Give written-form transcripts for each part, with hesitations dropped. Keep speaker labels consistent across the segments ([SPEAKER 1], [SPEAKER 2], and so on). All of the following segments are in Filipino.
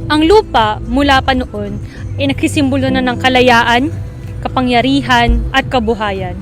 [SPEAKER 1] Ang lupa mula pa noon ay nagsisimbolo na ng kalayaan, kapangyarihan at kabuhayan.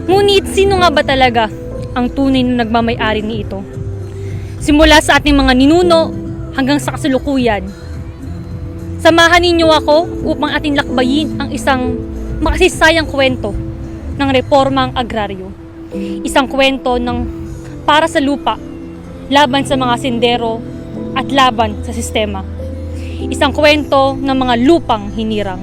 [SPEAKER 1] Ngunit sino nga ba talaga ang tunay na nagmamay-ari nito? Simula sa ating mga ninuno hanggang sa kasalukuyan. Samahan ninyo ako upang ating lakbayin ang isang makasisayang kwento ng reformang agraryo. Isang kwento ng para sa lupa, laban sa mga sendero at laban sa sistema. Isang kwento ng mga lupang hinirang.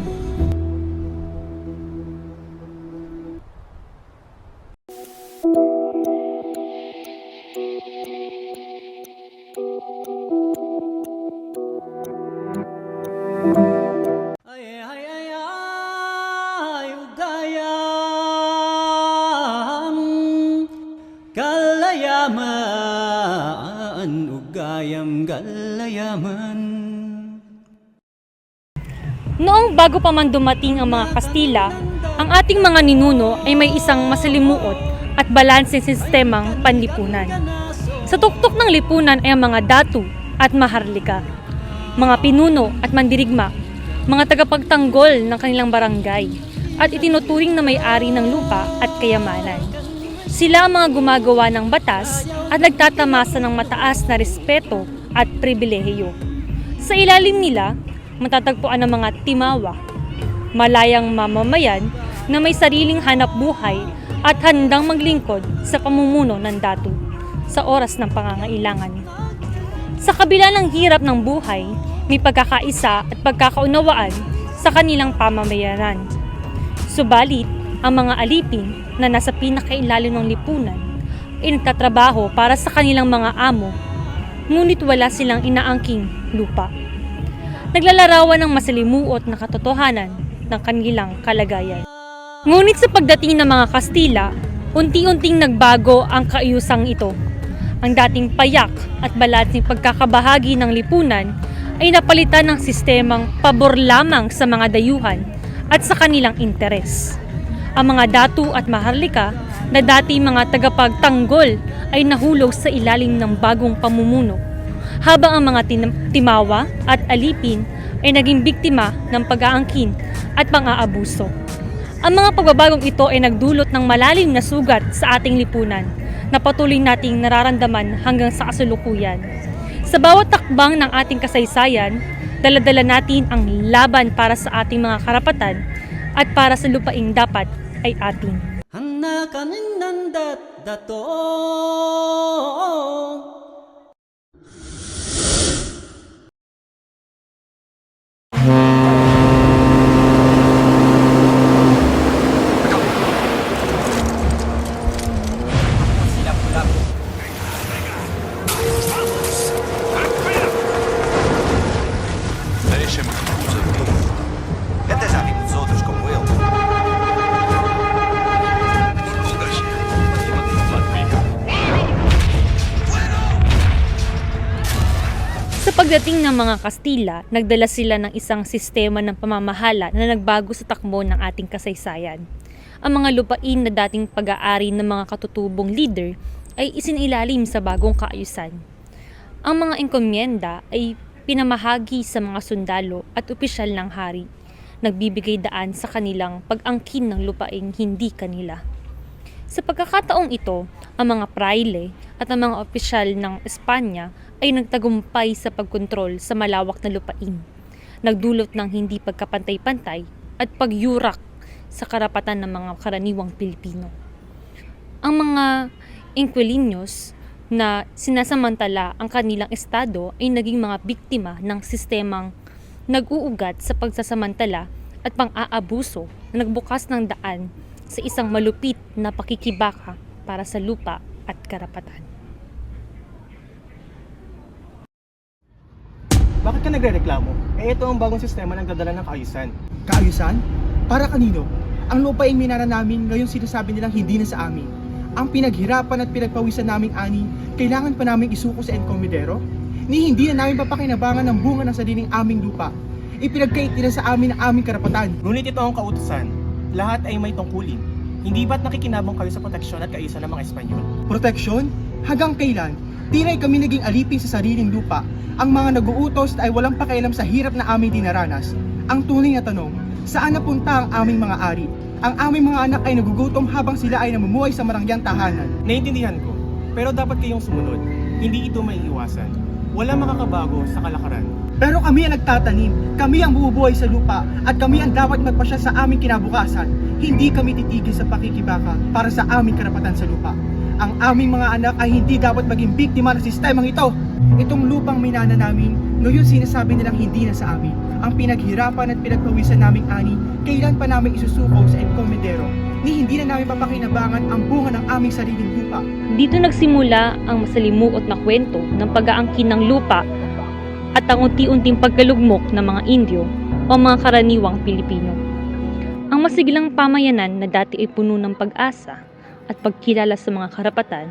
[SPEAKER 2] Galayaman, ugayam galayaman.
[SPEAKER 1] Noong bago pa man dumating ang mga Kastila, ang ating mga ninuno ay may isang masalimuot at balanseng sistemang panlipunan. Sa tuktok ng lipunan ay ang mga datu at maharlika, mga pinuno at mandirigma, mga tagapagtanggol ng kanilang barangay, at itinuturing na may-ari ng lupa at kayamanan. Sila ang mga gumagawa ng batas at nagtatamasa ng mataas na respeto at pribilehiyo. Sa ilalim nila, matatagpuan ang mga timawa, malayang mamamayan na may sariling hanap buhay at handang maglingkod sa pamumuno ng datu sa oras ng pangangailangan. Sa kabila ng hirap ng buhay, may pagkakaisa at pagkakaunawaan sa kanilang pamamayanan. Subalit, ang mga alipin na nasa pinakailalim ng lipunan ay nagtatrabaho para sa kanilang mga amo, ngunit wala silang inaangking lupa. Naglalarawan ng masalimuot na katotohanan ng kanilang kalagayan. Ngunit sa pagdating ng mga Kastila, unti-unting nagbago ang kaayusang ito. Ang dating payak at balanseng pagkakabahagi ng lipunan ay napalitan ng sistemang pabor lamang sa mga dayuhan at sa kanilang interes. Ang mga datu at maharlika na dati mga tagapagtanggol ay nahulog sa ilalim ng bagong pamumuno, habang ang mga timawa at alipin ay naging biktima ng pag-aangkin at pang-aabuso. Ang mga pagbabagong ito ay nagdulot ng malalim na sugat sa ating lipunan na patuloy nating nararamdaman hanggang sa kasalukuyan. Sa bawat takbang ng ating kasaysayan, dala-dala natin ang laban para sa ating mga karapatan at para sa lupaing dapat ay atin.
[SPEAKER 2] Hannakanin nandat dato.
[SPEAKER 3] Deixa-me os amigos.
[SPEAKER 4] Até já vimos outros como ele.
[SPEAKER 1] Sa pagdating ng mga Kastila, nagdala sila ng isang sistema ng pamamahala na nagbago sa takbo ng ating kasaysayan. Ang mga lupain na dating pag-aari ng mga katutubong leader ay isinilalim sa bagong kaayusan. Ang mga enkomyenda ay pinamahagi sa mga sundalo at opisyal ng hari, nagbibigay daan sa kanilang pag-angkin ng lupaing hindi kanila. Sa pagkakataong ito, ang mga praile at ang mga opisyal ng Espanya ay nagtagumpay sa pagkontrol sa malawak na lupain, nagdulot ng hindi pagkapantay-pantay at pagyurak sa karapatan ng mga karaniwang Pilipino. Ang mga Inquilinos na sinasamantala ang kanilang estado ay naging mga biktima ng sistemang nag-uugat sa pagsasamantala at pang-aabuso na nagbukas ng daan sa isang malupit na pakikibaka para sa lupa at karapatan.
[SPEAKER 5] Bakit ka nagrereklamo? Ito ang bagong sistema ng dadala ng kaayusan. Kaayusan? Para kanino? Ang lupa ay minana namin, ngayon sinasabi nilang hindi na sa amin. Ang pinaghirapan at pinagpawisan naming ani, kailangan pa naming isuko sa enkomendero? Ni hindi na namin papakinabangan ng bunga ng sariling aming lupa. Ipinagkait nila sa amin ang aming karapatan. Ngunit ito ang kautusan. Lahat ay may tungkulin. Hindi ba't nakikinabang kayo sa proteksyon at kaayusan ng mga Espanyol? Proteksyon? Hanggang kailan? Tinay kami naging alipin sa sariling lupa. Ang mga nag-uutos ay walang pakialam sa hirap na aming dinaranas. Ang tunay na tanong, saan napunta ang aming mga ari? Ang aming mga anak ay nagugutom habang sila ay namumuhay sa marangyang tahanan.
[SPEAKER 3] Naintindihan ko, pero dapat kayong sumunod. Hindi ito maiiwasan. Walang makakabago sa kalakaran.
[SPEAKER 5] Pero kami ang nagtatanim, kami ang bumubuhay sa lupa, at kami ang dapat magpasya sa aming kinabukasan. Hindi kami titigil sa pakikibaka para sa aming karapatan sa lupa. Ang aming mga anak ay hindi dapat maging biktima ng sistemang ito. Itong lupang minana namin, ngayon sinasabi nilang hindi na sa amin. Ang pinaghirapan at pinagpawisan naming ani, kailan pa namin isusuko sa enkomendero, ni hindi na namin papakinabangan ang bunga ng aming sariling lupa.
[SPEAKER 1] Dito nagsimula ang masalimuot na kwento ng pag-aangkin ng lupa at ang unti-unting pagkalugmok ng mga Indio o mga karaniwang Pilipino. Ang masiglang pamayanan na dati ay puno ng pag-asa at pagkilala sa mga karapatan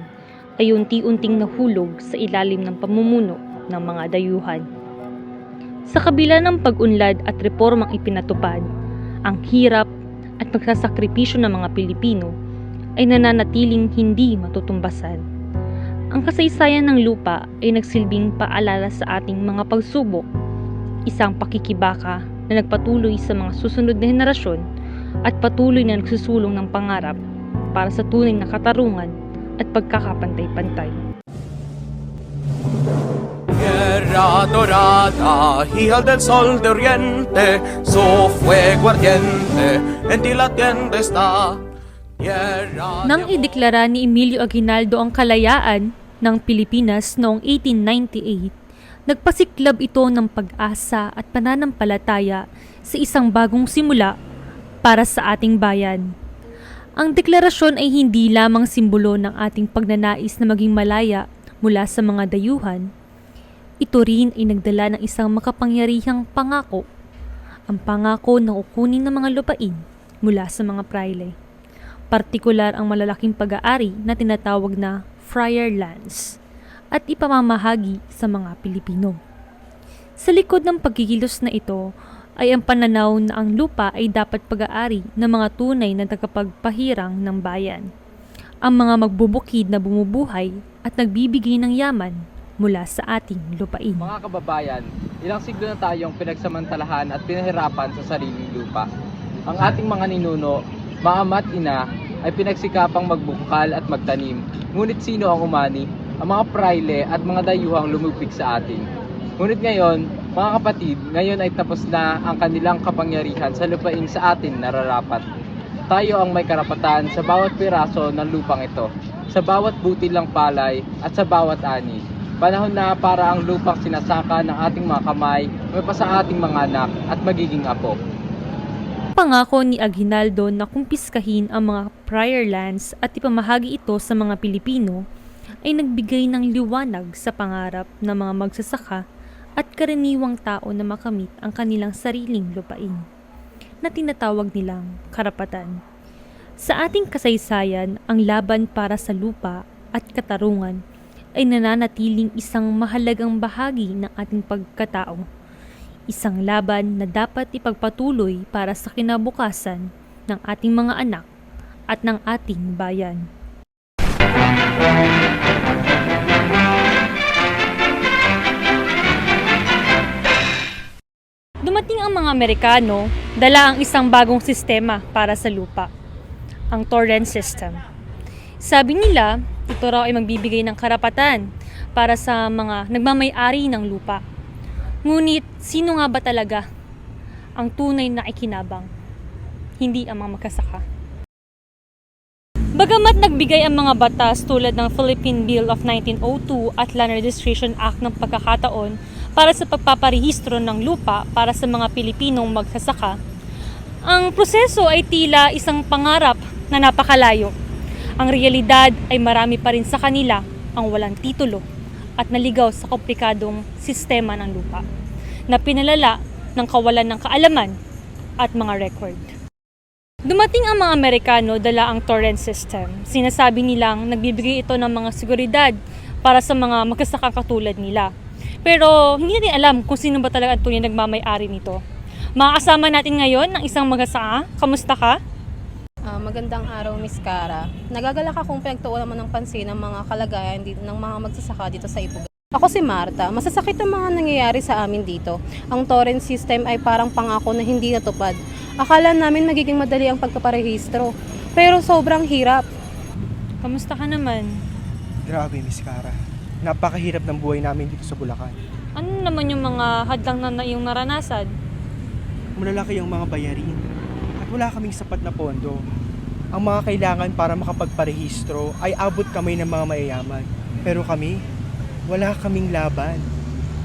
[SPEAKER 1] ay unti-unting nahulog sa ilalim ng pamumuno ng mga dayuhan. Sa kabila ng pag-unlad at reformang ipinatupad, ang hirap at pagsasakripisyo ng mga Pilipino ay nananatiling hindi matutumbasan. Ang kasaysayan ng lupa ay nagsilbing paalala sa ating mga pagsubok, isang pakikibaka na nagpatuloy sa mga susunod na henerasyon at patuloy na nagsusulong ng pangarap para sa tunay na katarungan at pagkakapantay-pantay.
[SPEAKER 6] Tierra dorada, hija del sol de oriente, su fuego ardiente, en ti latiendo está.
[SPEAKER 1] Nang ideklara ni Emilio Aguinaldo ang kalayaan ng Pilipinas noong 1898, nagpasiklab ito ng pag-asa at pananampalataya sa isang bagong simula para sa ating bayan. Ang deklarasyon ay hindi lamang simbolo ng ating pagnanais na maging malaya mula sa mga dayuhan. Ito rin ay nagdala ng isang makapangyarihang pangako, ang pangako na kukunin ng mga lupain mula sa mga prayle. Partikular ang malalaking pag-aari na tinatawag na friar lands at ipamamahagi sa mga Pilipino. Sa likod ng pagkikilos na ito ay ang pananaw na ang lupa ay dapat pag-aari ng mga tunay na tagapagpahirang ng bayan, ang mga magbubukid na bumubuhay at nagbibigay ng yaman mula sa ating lupain.
[SPEAKER 7] Mga kababayan, ilang siglo na tayong pinagsamantalahan at pinahirapan sa sariling lupa. Ang ating mga ninuno, mga ama't ina, ay pinagsikapang magbukal at magtanim. Ngunit sino ang umani? Ang mga prayle at mga dayuhang lumupig sa atin. Ngunit ngayon, mga kapatid, ngayon ay tapos na ang kanilang kapangyarihan sa lupain sa atin nararapat. Tayo ang may karapatan sa bawat piraso ng lupang ito, sa bawat butil ng palay at sa bawat ani. Panahon na para ang lupang sinasaka ng ating mga kamay may pa sa ating mga anak at magiging apo.
[SPEAKER 1] Pangako ni Aguinaldo na kumpiskahin ang mga friar lands at ipamahagi ito sa mga Pilipino ay nagbigay ng liwanag sa pangarap ng mga magsasaka at karaniwang tao na makamit ang kanilang sariling lupain, na tinatawag nilang karapatan. Sa ating kasaysayan, ang laban para sa lupa at katarungan ay nananatiling isang mahalagang bahagi ng ating pagkatao. Isang laban na dapat ipagpatuloy para sa kinabukasan ng ating mga anak at ng ating bayan. Dumating ang mga Amerikano, dala ang isang bagong sistema para sa lupa, ang torrent system. Sabi nila, ito raw ay magbibigay ng karapatan para sa mga nagmamay-ari ng lupa. Ngunit, sino nga ba talaga ang tunay na ikinabang? Hindi ang mga magkasaka. Bagamat nagbigay ang mga batas tulad ng Philippine Bill of 1902 at Land Registration Act ng pagkakataon para sa pagpaparehistro ng lupa para sa mga Pilipinong magsasaka, ang proseso ay tila isang pangarap na napakalayo. Ang realidad ay marami pa rin sa kanila ang walang titulo at naligaw sa komplikadong sistema ng lupa na pinalala ng kawalan ng kaalaman at mga record. Dumating ang mga Amerikano dala ang torrent system. Sinasabi nilang nagbibigay ito ng mga seguridad para sa mga magkasaka katulad nila. Pero hindi natin alam kung sino ba talaga ang tunay nagmamay-ari nito. Makakasama natin ngayon ng isang magkasaka. Kamusta ka?
[SPEAKER 8] Magandang araw, Miss Cara. Nagagalak akong pinagtuunan mo ng pansin ng mga kalagayan dito, ng mga magsasaka dito sa Ipuga. Ako si Marta. Masasakit ang mga nangyayari sa amin dito. Ang torrent system ay parang pangako na hindi natupad. Akala namin magiging madali ang pagpaparehistro. Pero sobrang hirap.
[SPEAKER 1] Kamusta ka naman?
[SPEAKER 5] Grabe, Miss Cara. Napakahirap ng buhay namin dito sa Bulacan.
[SPEAKER 1] Ano naman yung mga hadlang na yung naranasan?
[SPEAKER 5] Malalaki ang mga bayarin at wala kaming sapat na pondo. Ang mga kailangan para makapagparehistro ay abot kamay ng mga mayayaman. Pero kami, wala kaming laban.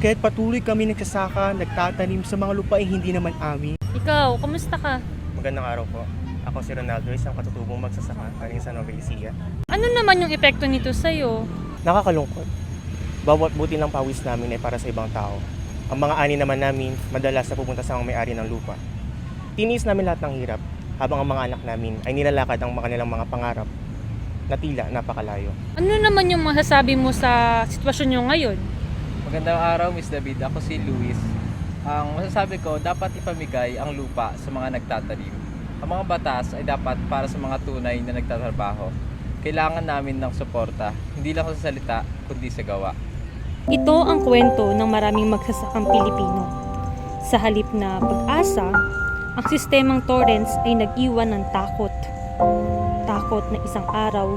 [SPEAKER 5] Kaya't patuloy kami nagsasaka, nagtatanim sa mga lupaing hindi naman amin.
[SPEAKER 1] Ikaw, kamusta ka?
[SPEAKER 9] Magandang araw po. Ako si Ronaldo, isang katutubong magsasaka galing sa Nueva Ecija.
[SPEAKER 1] Ano naman yung epekto nito sa'yo?
[SPEAKER 9] Nakakalungkot. Bawat buti ng pawis namin ay para sa ibang tao. Ang mga ani naman namin, madalas na pupunta sa mga may-ari ng lupa. Tiniis namin lahat ng hirap, habang ang mga anak namin ay nilalakad ang kanilang mga pangarap na tila napakalayo.
[SPEAKER 1] Ano naman yung masasabi mo sa sitwasyon nyo ngayon?
[SPEAKER 7] Magandang araw, Miss David. Ako si Luis. Ang masasabi ko, dapat ipamigay ang lupa sa mga nagtatanim. Ang mga batas ay dapat para sa mga tunay na nagtatrabaho. Kailangan namin ng suporta, hindi lang sa salita, kundi sa gawa.
[SPEAKER 1] Ito ang kwento ng maraming magsasakang Pilipino. Sa halip na pag-asa, ang sistemang torrents ay nag-iwan ng takot. Takot na isang araw,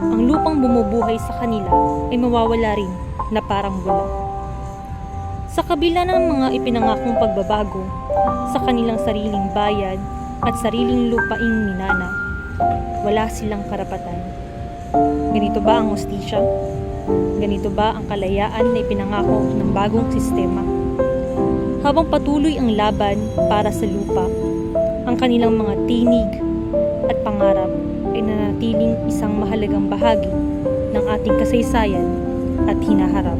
[SPEAKER 1] ang lupang bumubuhay sa kanila ay mawawala rin na parang wala. Sa kabila ng mga ipinangakong pagbabago sa kanilang sariling bayan at sariling lupaing minana, wala silang karapatan. Ganito ba ang hustisya? Ganito ba ang kalayaan na ipinangako ng bagong sistema? Habang patuloy ang laban para sa lupa, ang kanilang mga tinig at pangarap ay nanatiling isang mahalagang bahagi ng ating kasaysayan at hinaharap.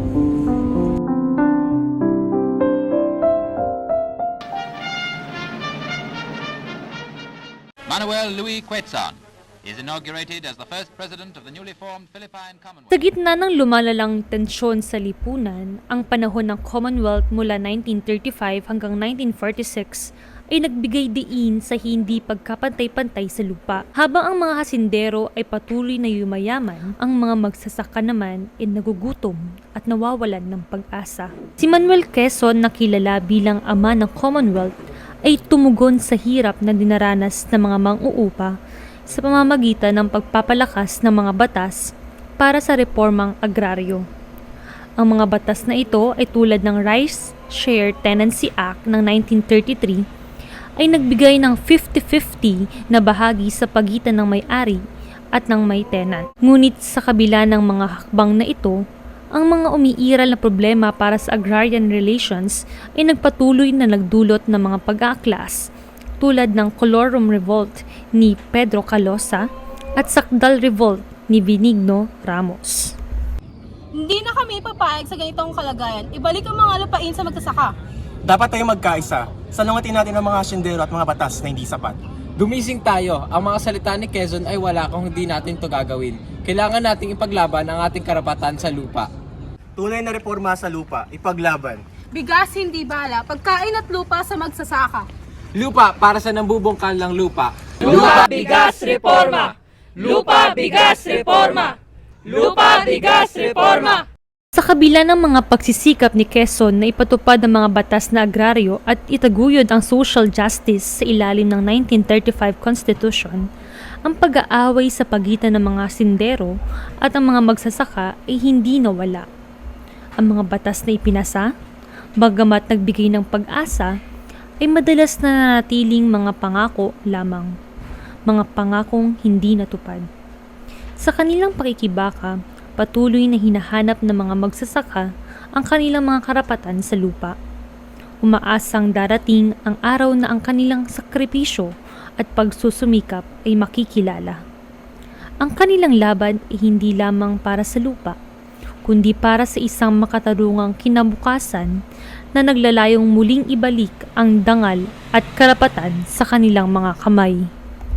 [SPEAKER 10] Manuel Louis Quezon is inaugurated as the first president of the newly formed Philippine Commonwealth.
[SPEAKER 1] Sa gitna ng lumalalang tensyon sa lipunan, ang panahon ng Commonwealth mula 1935 hanggang 1946 ay nagbigay diin sa hindi pagkapantay-pantay sa lupa. Habang ang mga hasindero ay patuloy na yumayaman, ang mga magsasaka naman ay nagugutom at nawawalan ng pag-asa. Si Manuel Quezon, na kilala bilang ama ng Commonwealth, ay tumugon sa hirap na dinaranas ng mga mang-uupa sa pamamagitan ng pagpapalakas ng mga batas para sa reformang agraryo. Ang mga batas na ito ay tulad ng Rice Share Tenancy Act ng 1933 ay nagbigay ng 50-50 na bahagi sa pagitan ng may-ari at ng may tenant. Ngunit sa kabila ng mga hakbang na ito, ang mga umiiral na problema para sa agrarian relations ay nagpatuloy na nagdulot ng mga pag-aaklas tulad ng Colorum Revolt ni Pedro Calosa at Sakdal Revolt ni Benigno Ramos.
[SPEAKER 8] Hindi na kami papayag sa ganitong kalagayan. Ibalik ang mga lupain sa magsasaka.
[SPEAKER 5] Dapat tayong magkaisa. Salungatin natin ang mga asyendero at mga batas na hindi sapat.
[SPEAKER 7] Gumising tayo. Ang mga salita ni Quezon ay wala kung hindi natin ito gagawin. Kailangan nating ipaglaban ang ating karapatan sa lupa.
[SPEAKER 5] Tunay na reforma sa lupa, ipaglaban.
[SPEAKER 8] Bigas hindi bala, pagkain at lupa sa magsasaka.
[SPEAKER 7] Lupa para sa nambubungkal ng lupa.
[SPEAKER 1] Lupa, bigas, reforma! Lupa, bigas, reforma! Lupa, bigas, reforma! Sa kabila ng mga pagsisikap ni Quezon na ipatupad ang mga batas na agraryo at itaguyod ang social justice sa ilalim ng 1935 Constitution, ang pag-aaway sa pagitan ng mga sindero at ang mga magsasaka ay hindi nawala. Ang mga batas na ipinasa, bagamat nagbigay ng pag-asa, ay madalas na nanatiling mga pangako lamang, mga pangakong hindi natupad. Sa kanilang pakikibaka, patuloy na hinahanap ng mga magsasaka ang kanilang mga karapatan sa lupa. Umaasang darating ang araw na ang kanilang sakripisyo at pagsusumikap ay makikilala. Ang kanilang laban ay hindi lamang para sa lupa, kundi para sa isang makatarungang kinabukasan na naglalayong muling ibalik ang dangal at karapatan sa kanilang mga kamay.